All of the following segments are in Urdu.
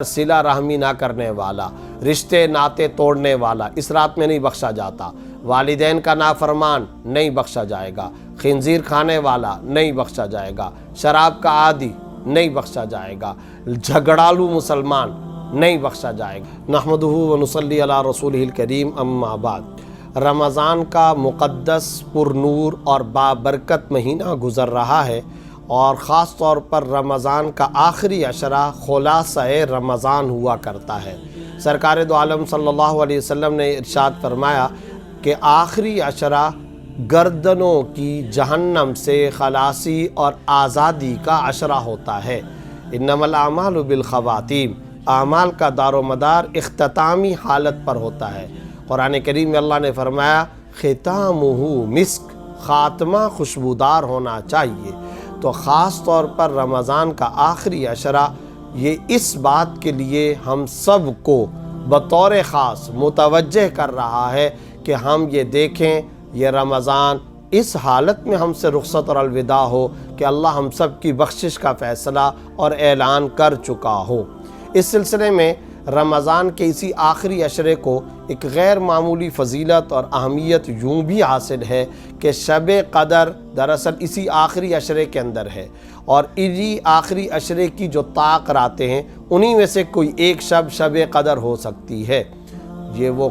صلہ رحمی نہ کرنے والا، رشتے ناطے توڑنے والا اس رات میں نہیں بخشا جاتا۔ والدین کا نافرمان نہیں بخشا جائے گا، خنزیر کھانے والا نہیں بخشا جائے گا، شراب کا عادی نہیں بخشا جائے گا، جھگڑالو مسلمان نہیں بخشا جائے گا۔ نحمدہ و نصلی علی رسولہ الکریم، اما بعد۔ رمضان کا مقدس، پر نور اور بابرکت مہینہ گزر رہا ہے، اور خاص طور پر رمضان کا آخری عشرہ خلاصہ رمضان ہوا کرتا ہے۔ سرکار دو عالم صلی اللہ علیہ وسلم نے ارشاد فرمایا کہ آخری عشرہ گردنوں کی جہنم سے خلاصی اور آزادی کا عشرہ ہوتا ہے۔ انما الاعمال بالخواتیم، اعمال کا دار و مدار اختتامی حالت پر ہوتا ہے۔ قرآن کریم میں اللہ نے فرمایا ختامہ مسک، خاتمہ خوشبودار ہونا چاہیے۔ تو خاص طور پر رمضان کا آخری عشرہ یہ اس بات کے لیے ہم سب کو بطور خاص متوجہ کر رہا ہے کہ ہم یہ دیکھیں یہ رمضان اس حالت میں ہم سے رخصت اور الوداع ہو کہ اللہ ہم سب کی بخشش کا فیصلہ اور اعلان کر چکا ہو۔ اس سلسلے میں رمضان کے اسی آخری عشرے کو ایک غیر معمولی فضیلت اور اہمیت یوں بھی حاصل ہے کہ شب قدر دراصل اسی آخری عشرے کے اندر ہے، اور اسی آخری عشرے کی جو طاق راتیں ہیں انہی میں سے کوئی ایک شب قدر ہو سکتی ہے۔ یہ وہ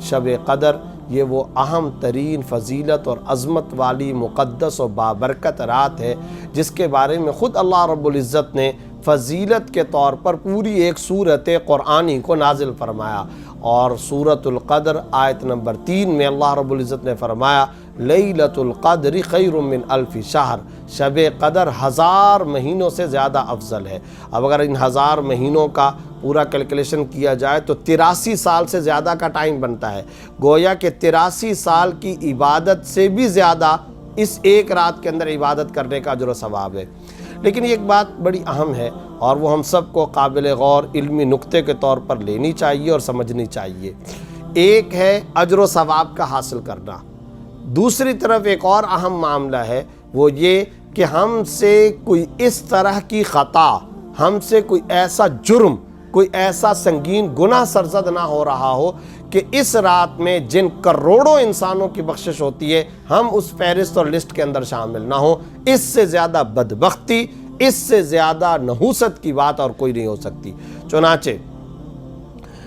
شب قدر، یہ وہ اہم ترین فضیلت اور عظمت والی مقدس و بابرکت رات ہے جس کے بارے میں خود اللہ رب العزت نے فضیلت کے طور پر پوری ایک سورت قرآنی کو نازل فرمایا، اور سورۃ القدر آیت نمبر 3 میں اللہ رب العزت نے فرمایا لیلۃ القدر خیر من الف شہر، شب قدر 1000 مہینوں سے زیادہ افضل ہے۔ اب اگر ان 1000 مہینوں کا پورا کیلکولیشن کیا جائے تو 83 سال سے زیادہ کا ٹائم بنتا ہے، گویا کہ 83 سال کی عبادت سے بھی زیادہ اس ایک رات کے اندر عبادت کرنے کا اجر و ثواب ہے۔ لیکن ایک بات بڑی اہم ہے اور وہ ہم سب کو قابل غور علمی نقطے کے طور پر لینی چاہیے اور سمجھنی چاہیے۔ ایک ہے اجر و ثواب کا حاصل کرنا، دوسری طرف ایک اور اہم معاملہ ہے، وہ یہ کہ ہم سے کوئی اس طرح کی خطا، ہم سے کوئی ایسا جرم، کوئی ایسا سنگین گناہ سرزد نہ ہو رہا ہو کہ اس رات میں جن کروڑوں انسانوں کی بخشش ہوتی ہے ہم اس فہرست اور لسٹ کے اندر شامل نہ ہوں۔ اس سے زیادہ بدبختی، اس سے زیادہ نحوست کی بات اور کوئی نہیں ہو سکتی۔ چنانچہ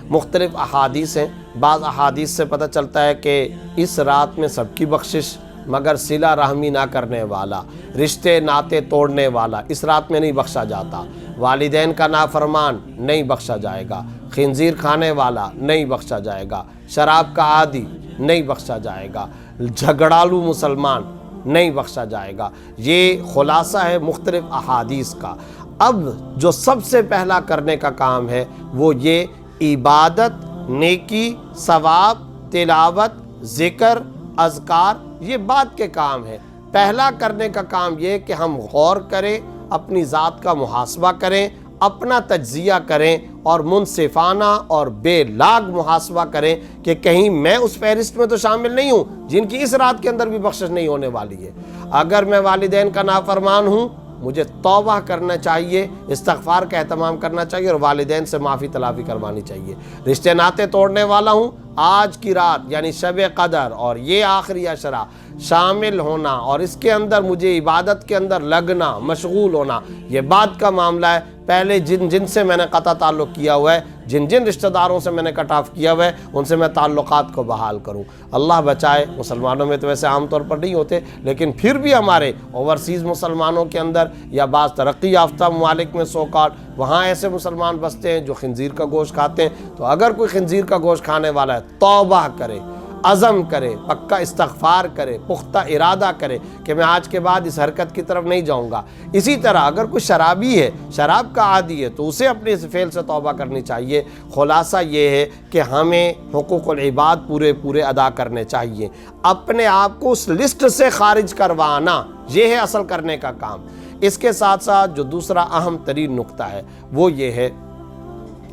مختلف احادیث ہیں، بعض احادیث سے پتہ چلتا ہے کہ اس رات میں سب کی بخشش، مگر صلہ رحمی نہ کرنے والا، رشتے ناطے توڑنے والا اس رات میں نہیں بخشا جاتا، والدین کا نافرمان نہیں بخشا جائے گا، خنزیر کھانے والا نہیں بخشا جائے گا، شراب کا عادی نہیں بخشا جائے گا، جھگڑالو مسلمان نہیں بخشا جائے گا۔ یہ خلاصہ ہے مختلف احادیث کا۔ اب جو سب سے پہلا کرنے کا کام ہے وہ یہ عبادت، نیکی، ثواب، تلاوت، ذکر، اذکار، یہ بات کے کام ہے۔ پہلا کرنے کا کام یہ کہ ہم غور کریں، اپنی ذات کا محاسبہ کریں، اپنا تجزیہ کریں اور منصفانہ اور بے لاگ محاسبہ کریں کہ کہیں میں اس فہرست میں تو شامل نہیں ہوں جن کی اس رات کے اندر بھی بخشش نہیں ہونے والی ہے۔ اگر میں والدین کا نافرمان ہوں، مجھے توبہ کرنا چاہیے، استغفار کا اہتمام کرنا چاہیے اور والدین سے معافی تلافی کروانی چاہیے۔ رشتے ناطے توڑنے والا ہوں، آج کی رات یعنی شب قدر اور یہ آخری عشرہ شامل ہونا اور اس کے اندر مجھے عبادت کے اندر لگنا، مشغول ہونا، یہ بات کا معاملہ ہے۔ پہلے جن سے میں نے قطع تعلق کیا ہوا ہے، جن رشتہ داروں سے میں نے کٹ آف کیا ہوا ہے، ان سے میں تعلقات کو بحال کروں۔ اللہ بچائے، مسلمانوں میں تو ویسے عام طور پر نہیں ہوتے، لیکن پھر بھی ہمارے اوورسیز مسلمانوں کے اندر یا بعض ترقی یافتہ ممالک میں سوکال وہاں ایسے مسلمان بستے ہیں جو خنزیر کا گوشت کھاتے ہیں۔ تو اگر کوئی خنزیر کا گوشت کھانے والا ہے، توبہ کرے، عزم کرے، پکا استغفار کرے، پختہ ارادہ کرے کہ میں آج کے بعد اس حرکت کی طرف نہیں جاؤں گا۔ اسی طرح اگر کوئی شرابی ہے، شراب کا عادی ہے، تو اسے اپنے اس فعل سے توبہ کرنی چاہیے۔ خلاصہ یہ ہے کہ ہمیں حقوق العباد پورے ادا کرنے چاہیے، اپنے آپ کو اس لسٹ سے خارج کروانا، یہ ہے اصل کرنے کا کام۔ اس کے ساتھ ساتھ جو دوسرا اہم ترین نقطہ ہے وہ یہ ہے،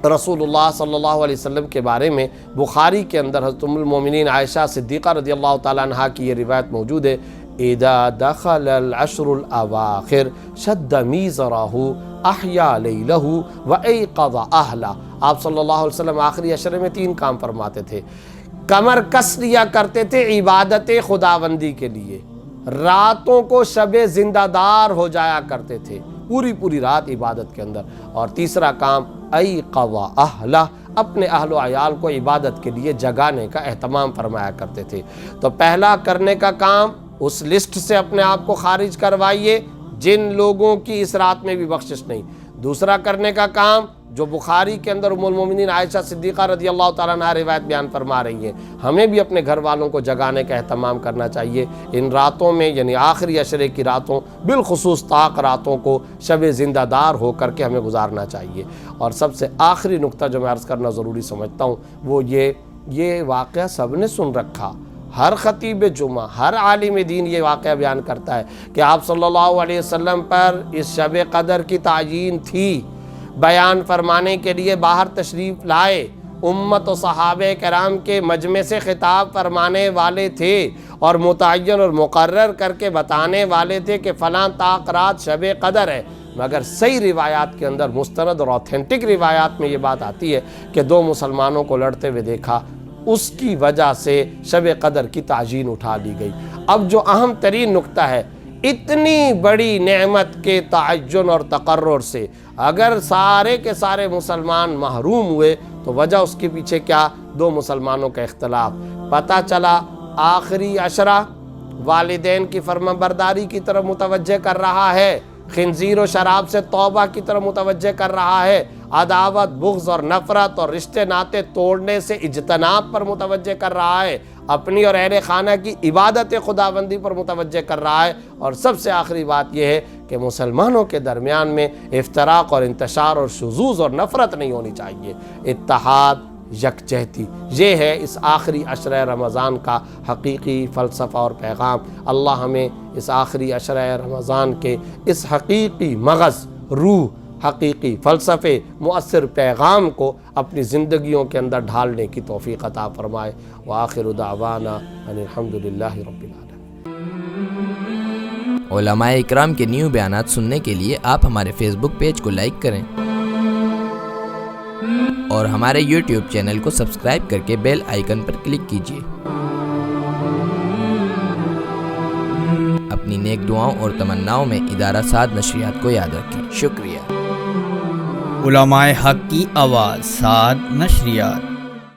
رسول اللہ صلی اللہ علیہ وسلم کے بارے میں بخاری کے اندر حضرت ام المومنین عائشہ صدیقہ رضی اللہ تعالیٰ عنہا کی یہ روایت موجود ہے۔ اذا دخل العشر الاواخر شد میزرہ احیا لیلہ وایقظ اہلہ۔ آپ صلی اللہ علیہ وسلم آخری عشرے میں 3 کام فرماتے تھے۔ کمر کس لیا کرتے تھے عبادت خداوندی کے لیے، راتوں کو شب زندہ دار ہو جایا کرتے تھے، پوری رات عبادت کے اندر۔ اور تیسرا کام ایقظ اہلہ، اپنے اہل و عیال کو عبادت کے لیے جگانے کا اہتمام فرمایا کرتے تھے۔ تو پہلا کرنے کا کام، اس لسٹ سے اپنے آپ کو خارج کروائیے جن لوگوں کی اس رات میں بھی بخشش نہیں۔ دوسرا کرنے کا کام جو بخاری کے اندر ام المومنین عائشہ صدیقہ رضی اللہ تعالیٰ عنہا روایت بیان فرما رہی ہیں، ہمیں بھی اپنے گھر والوں کو جگانے کا اہتمام کرنا چاہیے ان راتوں میں، یعنی آخری عشرے کی راتوں، بالخصوص طاق راتوں کو شب زندہ دار ہو کر کے ہمیں گزارنا چاہیے۔ اور سب سے آخری نقطہ جو میں عرض کرنا ضروری سمجھتا ہوں وہ یہ واقعہ سب نے سن رکھا، ہر خطیب جمعہ، ہر عالم دین یہ واقعہ بیان کرتا ہے کہ آپ صلی اللہ علیہ وسلم پر اس شب قدر کی تعیین تھی، بیان فرمانے کے لیے باہر تشریف لائے، امت و صحابہ کرام کے مجمع سے خطاب فرمانے والے تھے اور متعین اور مقرر کر کے بتانے والے تھے کہ فلاں طاق رات شب قدر ہے، مگر صحیح روایات کے اندر، مستند اور اوتھینٹک روایات میں یہ بات آتی ہے کہ 2 مسلمانوں کو لڑتے ہوئے دیکھا، اس کی وجہ سے شب قدر کی تعیین اٹھا لی گئی۔ اب جو اہم ترین نقطہ ہے، اتنی بڑی نعمت کے تعین اور تقرر سے اگر سارے کے سارے مسلمان محروم ہوئے تو وجہ اس کے پیچھے کیا؟ 2 مسلمانوں کا اختلاف۔ پتہ چلا آخری عشرہ والدین کی فرمانبرداری کی طرف متوجہ کر رہا ہے، خنزیر و شراب سے توبہ کی طرف متوجہ کر رہا ہے، عداوت، بغض اور نفرت اور رشتے ناطے توڑنے سے اجتناب پر متوجہ کر رہا ہے، اپنی اور اہل خانہ کی عبادت خداوندی پر متوجہ کر رہا ہے، اور سب سے آخری بات یہ ہے کہ مسلمانوں کے درمیان میں افتراق اور انتشار اور شذوذ اور نفرت نہیں ہونی چاہیے، اتحاد، یکجہتی، یہ ہے اس آخری عشرہ رمضان کا حقیقی فلسفہ اور پیغام۔ اللہ ہمیں اس آخری عشرہ رمضان کے اس حقیقی مغز، روح، حقیقی فلسفے، مؤثر پیغام کو اپنی زندگیوں کے اندر ڈھالنے کی توفیق عطا فرمائے۔ وآخر دعوانا ان الحمدللہ رب العالمین۔ علماء اکرام کے نیو بیانات سننے کے لیے آپ ہمارے فیس بک پیج کو لائک کریں اور ہمارے یوٹیوب چینل کو سبسکرائب کر کے بیل آئیکن پر کلک کیجیے۔ اپنی نیک دعاؤں اور تمناؤں میں ادارہ سعد نشریات کو یاد رکھیں۔ شکریہ۔ علماء حق کی آواز، سعد نشریات۔